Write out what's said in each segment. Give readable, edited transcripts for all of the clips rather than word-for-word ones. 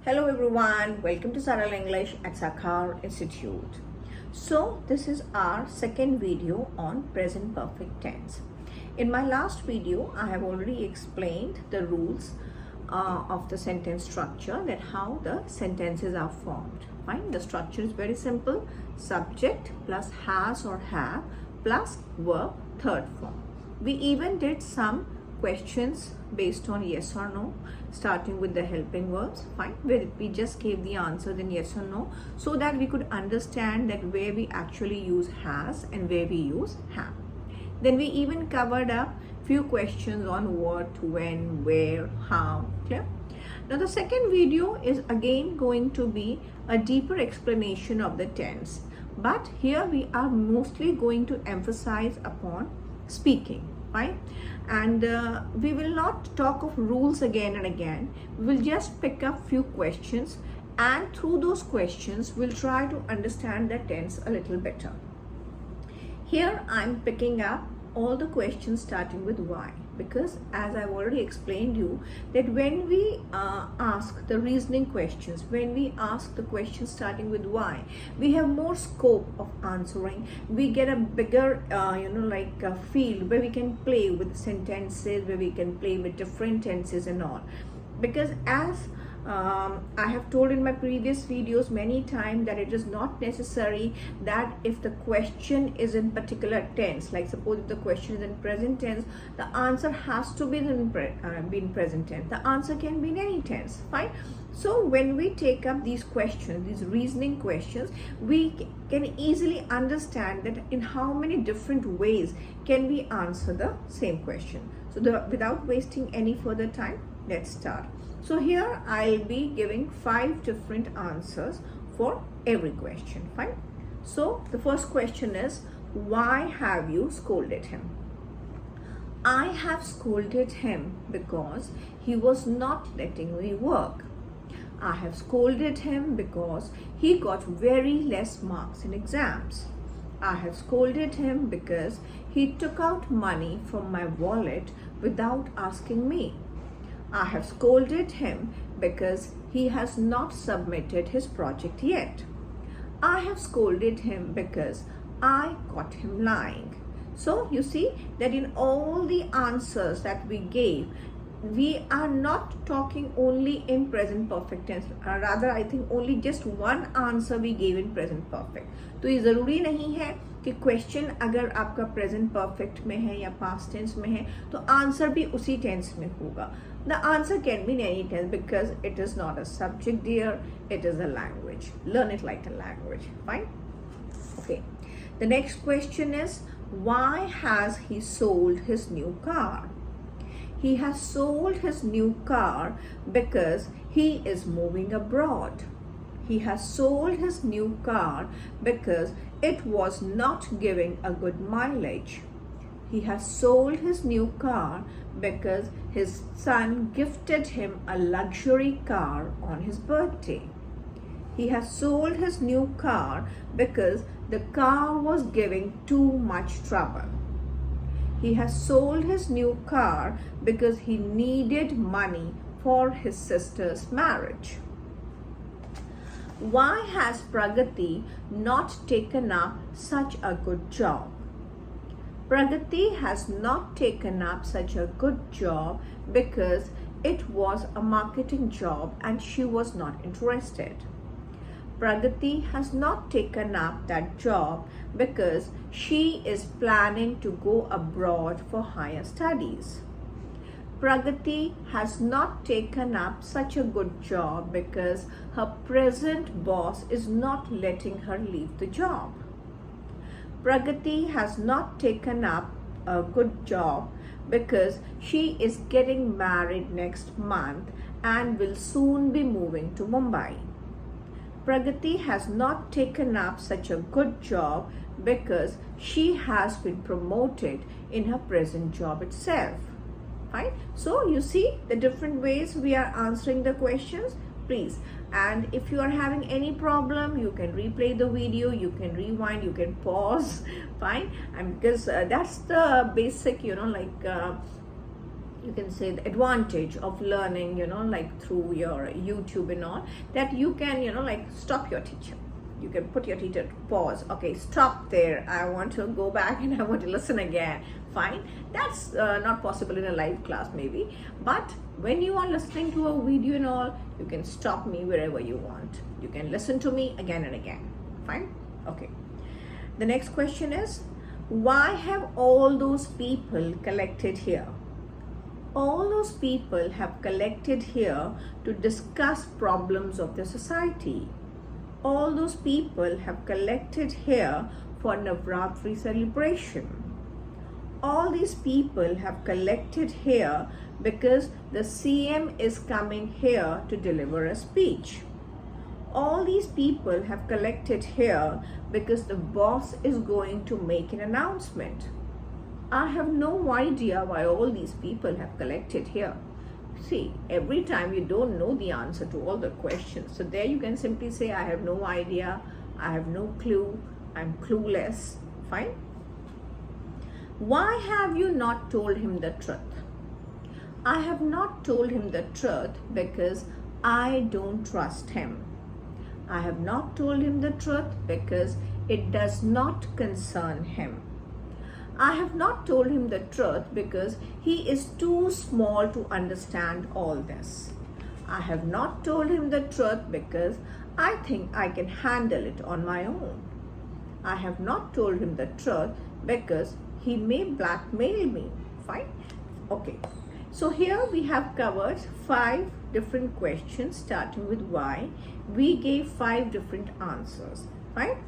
Hello everyone, welcome to Saral English at Sakar Institute. So this is our second video on present perfect tense. In my last video, I have already explained the rules of the sentence structure, that how the sentences are formed. Fine, the structure is very simple: subject plus has or have plus verb third form. We even did some questions based on yes or no, starting with the helping verbs. Fine, where we just gave the answers in yes or no, so that we could understand that where we actually use has and where we use have. Then we even covered up few questions on what, when, where, how. Clear? Now the second video is again going to be a deeper explanation of the tense, but here we are mostly going to emphasize upon speaking. Right? And we will not talk of rules again and again. We will just pick up few questions, and through those questions we'll try to understand the tense a little better. Here I'm picking up all the questions starting with why, because as I've already explained you that when we ask the reasoning questions, when we ask the questions starting with why, we have more scope of answering. We get a bigger a field where we can play with sentences, where we can play with different tenses and all. Because as I have told in my previous videos many times that it is not necessary that if the question is in particular tense, like suppose if the question is in present tense, the answer has to be in present tense. The answer can be in any tense. Fine. So when we take up these questions, these reasoning questions, we can easily understand that in how many different ways can we answer the same question. So without wasting any further time, let's start. So here I'll be giving 5 different answers for every question. Fine. So the first question is, why have you scolded him? I have scolded him because he was not letting me work. I have scolded him because he got very less marks in exams. I have scolded him because he took out money from my wallet without asking me. I have scolded him because he has not submitted his project yet. I have scolded him because I caught him lying. So you see that in all the answers that we gave, we are not talking only in present perfect tense. Rather, I think only just one answer we gave in present perfect. तो ये ज़रूरी नहीं है कि question अगर आपका present perfect में है या पास्ट टेंस में है तो आंसर भी उसी टेंस में होगा. The answer can be in any tense because it is not a subject, dear. It is a language. Learn it like a language. Fine? Okay. The next question is, why has he sold his new car? He has sold his new car because he is moving abroad. He has sold his new car because it was not giving a good mileage. He has sold his new car because his son gifted him a luxury car on his birthday. He has sold his new car because the car was giving too much trouble. He has sold his new car because he needed money for his sister's marriage. Why has Pragati not taken up such a good job? Pragati has not taken up such a good job because it was a marketing job and she was not interested. Pragati has not taken up that job because she is planning to go abroad for higher studies. Pragati has not taken up such a good job because her present boss is not letting her leave the job. Pragati has not taken up a good job because she is getting married next month and will soon be moving to Mumbai. Pragati has not taken up such a good job because she has been promoted in her present job itself. Right? So you see the different ways we are answering the questions. Please, and if you are having any problem, you can replay the video, you can rewind, you can pause. Fine. And because that's the basic you can say the advantage of learning, like through your YouTube and all, that you can, like stop your teacher. You can put your teacher to pause. Okay, stop there. I want to go back and I want to listen again. Fine. That's not possible in a live class maybe. But when you are listening to a video and all, you can stop me wherever you want. You can listen to me again and again. Fine. Okay. The next question is, why have all those people collected here? All those people have collected here to discuss problems of the society. All those people have collected here for Navratri celebration. All these people have collected here because the CM is coming here to deliver a speech. All these people have collected here because the boss is going to make an announcement. I have no idea why all these people have collected here. See, every time you don't know the answer to all the questions. So there you can simply say, I have no idea, I have no clue, I'm clueless. Fine. Why have you not told him the truth? I have not told him the truth because I don't trust him. I have not told him the truth because it does not concern him. I have not told him the truth because he is too small to understand all this. I have not told him the truth because I think I can handle it on my own. I have not told him the truth because he may blackmail me. Fine? Okay. So here we have covered 5 different questions starting with why. We gave 5 different answers. Fine?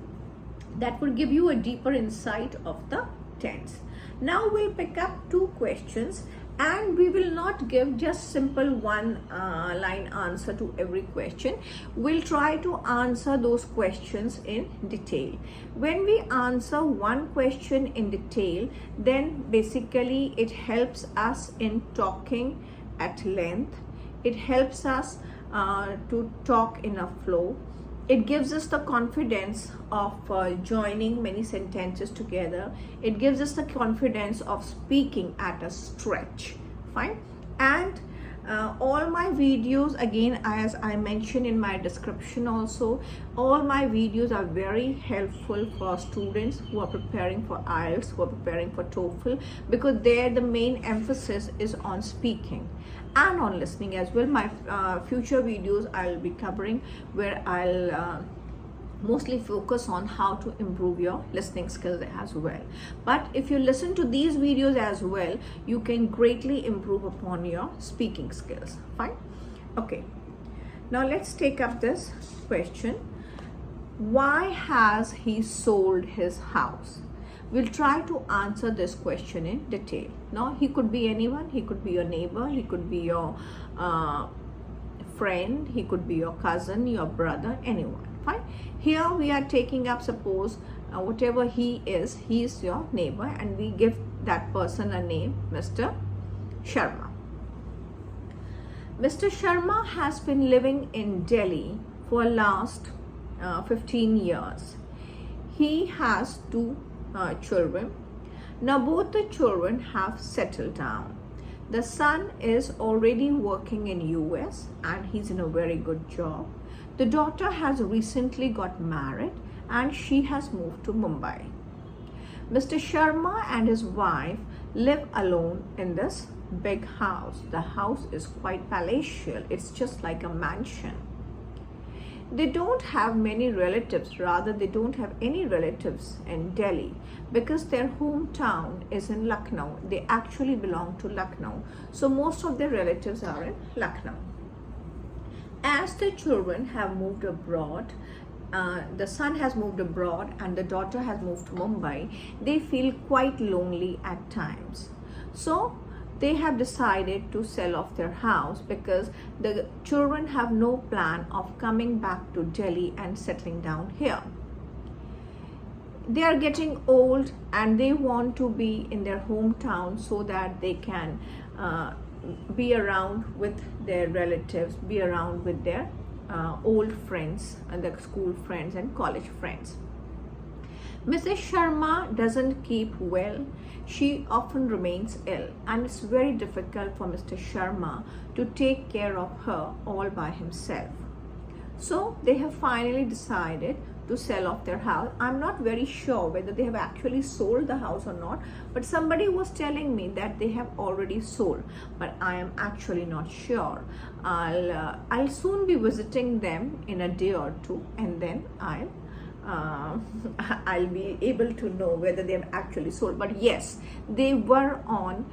That will give you a deeper insight of the tense. Now we'll pick up 2 questions and we will not give just simple one line answer to every question. We'll try to answer those questions in detail. When we answer one question in detail, then basically it helps us in talking at length. It helps us to talk in a flow. It gives us the confidence of joining many sentences together. It gives us the confidence of speaking at a stretch. Fine. And all my videos, again, as I mentioned in my description also, all my videos are very helpful for students who are preparing for IELTS, who are preparing for TOEFL, because there the main emphasis is on speaking and on listening as well. My future videos I'll be covering where I'll mostly focus on how to improve your listening skills as well. But if you listen to these videos as well, you can greatly improve upon your speaking skills. Fine. Okay. Now let's take up this question. Why has he sold his house? We'll try to answer this question in detail. Now, he could be anyone. He could be your neighbor. He could be your friend. He could be your cousin, your brother, anyone. Fine. Here we are taking up, suppose, whatever he is your neighbor, and we give that person a name, Mr. Sharma. Mr. Sharma has been living in Delhi for last 15 years. He has 2 children. Now both the children have settled down. The son is already working in US and he's in a very good job. The daughter has recently got married and she has moved to Mumbai. Mr. Sharma and his wife live alone in this big house. The house is quite palatial. It's just like a mansion. They don't have many relatives, rather they don't have any relatives in Delhi because their hometown is in Lucknow. They actually belong to Lucknow. So most of their relatives are in Lucknow. As the children have moved abroad, the son has moved abroad and the daughter has moved to Mumbai, they feel quite lonely at times. So they have decided to sell off their house because the children have no plan of coming back to Delhi and settling down here. They are getting old and they want to be in their hometown so that they can be around with their relatives, be around with their old friends and their school friends and college friends. Mrs. Sharma doesn't keep well. She often remains ill, and it's very difficult for Mr. Sharma to take care of her all by himself. So they have finally decided to sell off their house. I'm not very sure whether they have actually sold the house or not, but somebody was telling me that they have already sold, but I am actually not sure. I'll soon be visiting them in a day or two, and then I'll be able to know whether they have actually sold. But yes, they were on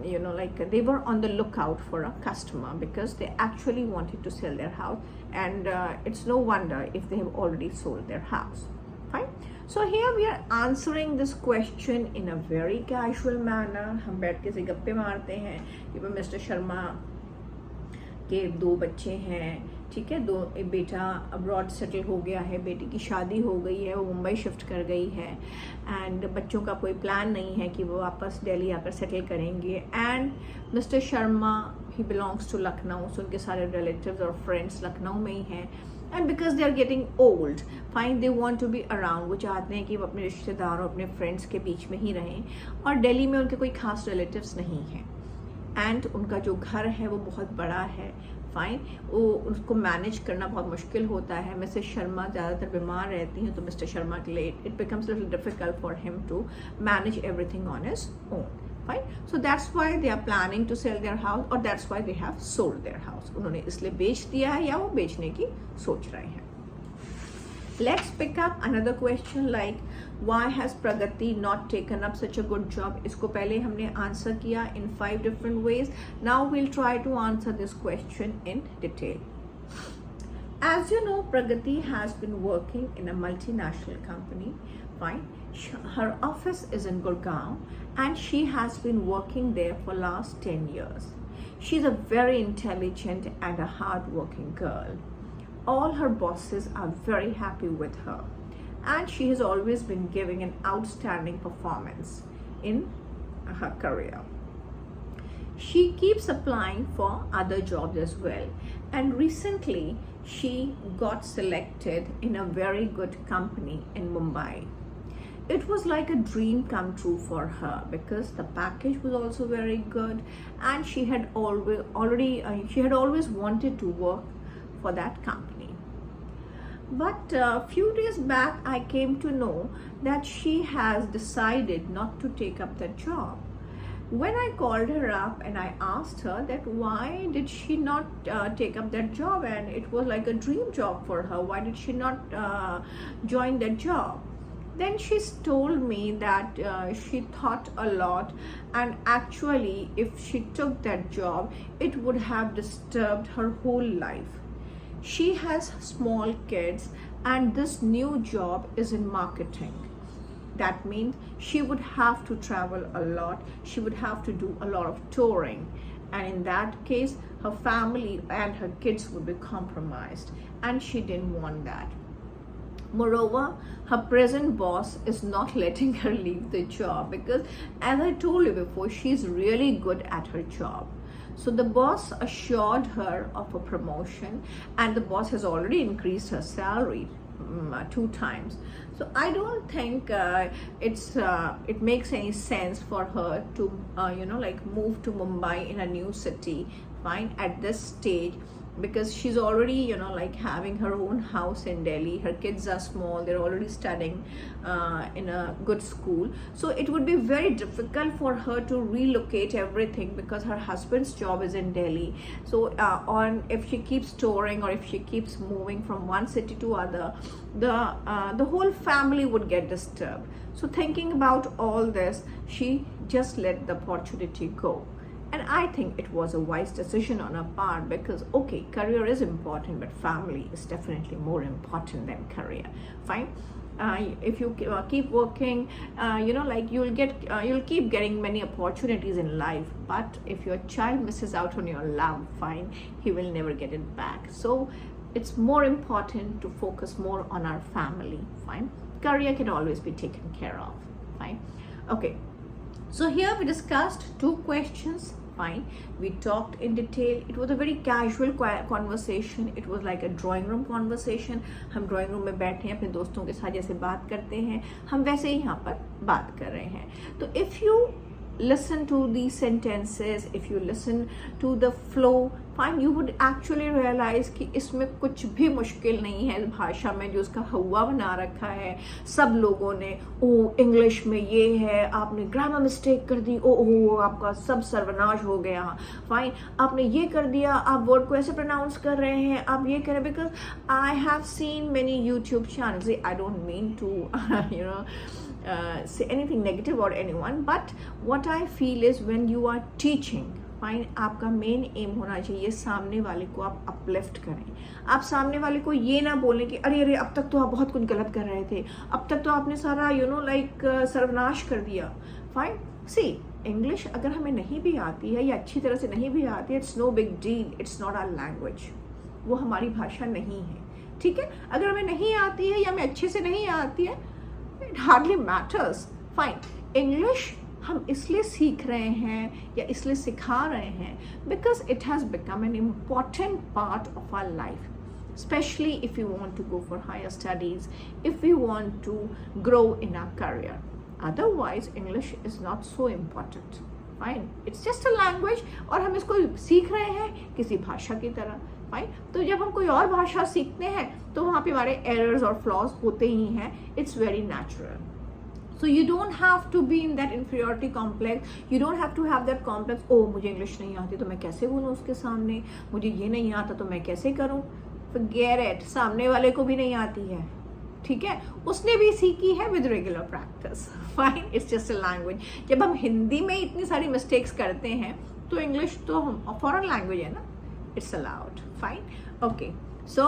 they were on the lookout for a customer, because they actually wanted to sell their house, and it's no wonder if they have already sold their house. Fine. So here we are answering this question in a very casual manner. हम बैठ के से गप्पे मारते हैं कि mister Sharma के 2 बच्चे हैं, ठीक है, एक बेटा अब्रॉड सेटल हो गया है, बेटी की शादी हो गई है, वो मुंबई शिफ्ट कर गई है, एंड बच्चों का कोई प्लान नहीं है कि वो वापस दिल्ली आकर सेटल करेंगे, and mister Sharma he belongs to Lucknow, so उनके सारे रिलेटिव्स और फ्रेंड्स लखनऊ में ही हैं, and because they are getting old, fine, they want to be around, वो चाहते हैं कि वो अपने रिश्तेदारों अपने फ्रेंड्स के बीच में ही रहें, और दिल्ली में उनके कोई खास रिलेटिव्स नहीं हैं, एंड उनका जो घर है वो बहुत बड़ा है, फाइन, वो उसको मैनेज करना बहुत मुश्किल होता है। मिसेस शर्मा ज़्यादातर बीमार रहती हैं, तो मिस्टर शर्मा के लिए it becomes little difficult for him to manage everything on his own, fine, so that's why they are planning to sell their house, और that's why they have sold their house. उन्होंने इसलिए बेच दिया है या वो बेचने की सोच रहे हैं। Let's pick up another question like why has Pragati not taken up such a good job? इसको पहले हमने आंसर किया in 5 different ways. Now we'll try to answer this question in detail. As you know, Pragati has been working in a multinational company. Fine. Her office is in Gurgaon, and she has been working there for last 10 years. She's a very intelligent and a hard-working girl. All her bosses are very happy with her, and she has always been giving an outstanding performance in her career. She keeps applying for other jobs as well, and recently she got selected in a very good company in Mumbai. It was like a dream come true for her, because the package was also very good, and she had always wanted to work for that company. But a few days back I came to know that she has decided not to take up that job. When I called her up and I asked her that why did she not take up that job, and it was like a dream job for her, why did she not join that job? Then she told me that she thought a lot, and actually if she took that job it would have disturbed her whole life. She has small kids, and this new job is in marketing. That means she would have to travel a lot, she would have to do a lot of touring, and in that case her family and her kids would be compromised, and she didn't want that. Moreover, her present boss is not letting her leave the job, because as I told you before, she's really good at her job. So the boss assured her of a promotion, and the boss has already increased her salary 2 times. So I don't think it makes any sense for her to move to Mumbai in a new city, fine, at this stage, because she's already having her own house in Delhi. Her kids are small, they're already studying in a good school, so it would be very difficult for her to relocate everything, because her husband's job is in Delhi. So if she keeps touring, or if she keeps moving from one city to other, the whole family would get disturbed. So thinking about all this, she just let the opportunity go. And I think it was a wise decision on her part, because okay, career is important, but family is definitely more important than career. Fine. If you keep working, you'll keep getting many opportunities in life, but if your child misses out on your love, fine, he will never get it back. So it's more important to focus more on our family. Fine. Career can always be taken care of. Fine. Okay. So here we discussed 2 questions. Fine. We talked in detail. It was a very casual conversation. It was like a drawing room conversation. हम drawing room में बैठे हैं अपने दोस्तों के साथ जैसे बात करते हैं, हम वैसे ही यहाँ पर बात कर रहे हैं. तो if you listen to these sentences, if you listen to the flow, fine, you would actually realize कि इसमें कुछ भी मुश्किल नहीं है इस भाषा में जो उसका हवा बना रखा है सब लोगों ने. ओ इंग्लिश में ये है, आपने ग्रामर मिस्टेक कर दी, ओ आपका सब सर्वनाश हो गया. फाइन, आपने ये कर दिया, आप वर्ड को ऐसे प्रोनाउंस कर रहे हैं, आप ये करें. Because I have seen many YouTube channels. I don't mean to you know say anything negative or anyone, but what I feel is when you are teaching, fine, आपका मेन एम होना चाहिए सामने वाले को आप अपलिफ्ट करें. आप सामने वाले को ये ना बोलें कि अरे अरे अब तक तो आप बहुत कुछ गलत कर रहे थे, अब तक तो आपने सारा लाइक सर्वनाश कर दिया. फाइन, सी इंग्लिश अगर हमें नहीं भी आती है या अच्छी तरह से नहीं भी आती है, it's no big deal. It's not our language. वो हमारी भाषा नहीं है. ठीक है, अगर हमें नहीं आती है या हमें अच्छे से नहीं आती है, it hardly matters. Fine. English हम इसलिए सीख रहे हैं या इसलिए सिखा रहे हैं because it has become an important part of our life, especially if you want to go for higher studies, if you want to grow in our career. Otherwise, English is not so important. Fine. It's just a language और हम इसको सीख रहे हैं किसी भाषा की तरह. फाइन, तो जब हम कोई और भाषा सीखते हैं तो वहाँ पे हमारे एरर्स और फ्लॉज होते ही हैं. It's very natural. So you don't have to be in that inferiority complex. You don't have to have that complex, ओ मुझे इंग्लिश नहीं आती तो मैं कैसे बोलूँ उसके सामने, मुझे ये नहीं आता तो मैं कैसे करूँ. Forget it. सामने वाले को भी नहीं आती है, ठीक है, उसने भी सीखी है with regular practice. Fine, it's just a language. जब हम हिंदी में इतनी सारी मिस्टेक्स करते हैं तो इंग्लिश तो हम फॉरेन लैंग्वेज है ना, it's allowed. Fine. Okay, so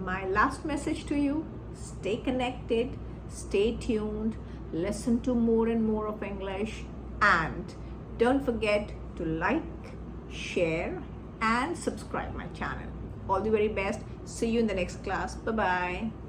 my last message to you: stay connected, stay tuned, listen to more and more of English, and don't forget to like, share and subscribe my channel. All the very best. See you in the next class. Bye bye.